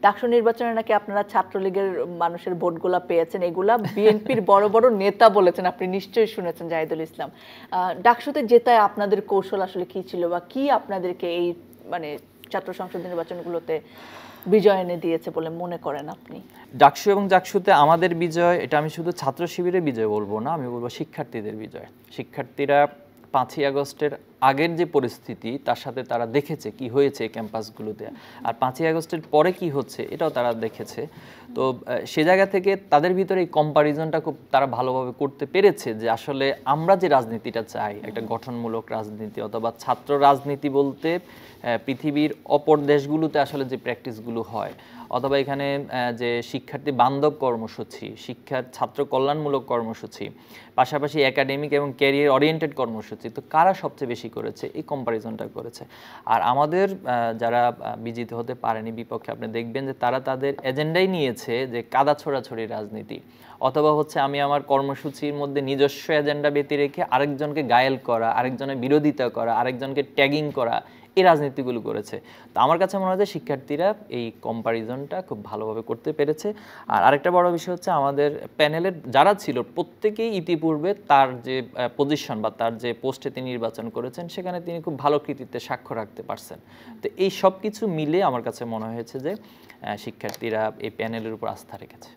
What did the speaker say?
ডাকসু নির্বাচনে নাকি আপনারা ছাত্রলীগের মানুষের ভোটগুলা পেয়েছেন, এগুলা বিএনপির বড় বড় নেতা বলেছেন, আপনি নিশ্চয়ই শুনেছেন জাহিদুল ইসলাম। ডাকসুতে জেতায় আপনাদের কৌশল আসলে কি ছিল, বা কি আপনাদেরকে এই মানে ছাত্র সংসদ নির্বাচনগুলোতে বিজয় এনে দিয়েছে বলে মনে করেন আপনি? ডাকসু এবং জাকসুতে আমাদের বিজয়, এটা আমি শুধু ছাত্র শিবিরের বিজয় বলবো না, আমি বলবো শিক্ষার্থীদের বিজয়। শিক্ষার্থীরা 5ই আগস্টের আগের যে পরিস্থিতি তার সাথে তারা দেখেছে কি হয়েছে ক্যাম্পাসগুলোতে, আর 5ই আগস্টের পরে কি হচ্ছে এটাও তারা দেখেছে। তো সে জায়গা থেকে তাদের ভিতরে এই কম্পারিজনটা খুব তারা ভালোভাবে করতে পেরেছে যে আসলে আমরা যে রাজনীতিটা চাই, একটা গঠনমূলক রাজনীতি অথবা ছাত্র রাজনীতি বলতে পৃথিবীর অপর দেশগুলোতে আসলে যে প্র্যাকটিসগুলো হয়, অথবা এখানে যে শিক্ষার্থী বান্ধব কর্মসূচি, শিক্ষার ছাত্র কল্যাণমূলক কর্মসূচি, পাশাপাশি একাডেমিক এবং ক্যারিয়ার ওরিয়েন্টেড কর্মসূচি, তো কারা সবচেয়ে বেশি করেছে এই কম্পারিজনটা করেছে। আর আমাদের যারা বিজিত হতে পারেনি বিপক্ষে, আপনি দেখবেন যে তারা তাদের এজেন্ডাই নিয়েছে যে কাদা ছোড়াছড়ি রাজনীতি, অথবা হচ্ছে আমি আমার কর্মসূচির মধ্যে নিজস্ব এজেন্ডা ব্যতি রেখে আরেকজনকে গায়েল করা, আরেকজনের বিরোধিতা করা, আরেকজনকে ট্যাগিং করা, এই রাজনীতিগুলো করেছে। তো আমার কাছে মনে হয় যে শিক্ষার্থীরা এই কম্পারিজনটা খুব ভালোভাবে করতে পেরেছে। আর আরেকটা বড় বিষয় হচ্ছে আমাদের প্যানেলের যারা ছিল প্রত্যেকেই ইতিপূর্বে তার যে পজিশন বা তার যে পোস্টে তিনি নির্বাচন করেছেন সেখানে তিনি খুব ভালো কৃতিত্বে সাক্ষ্য রাখতে পারছেন। তো এই সব কিছু মিলে আমার কাছে মনে হয়েছে যে শিক্ষার্থীরা এই প্যানেলের উপর আস্থা রেখেছে।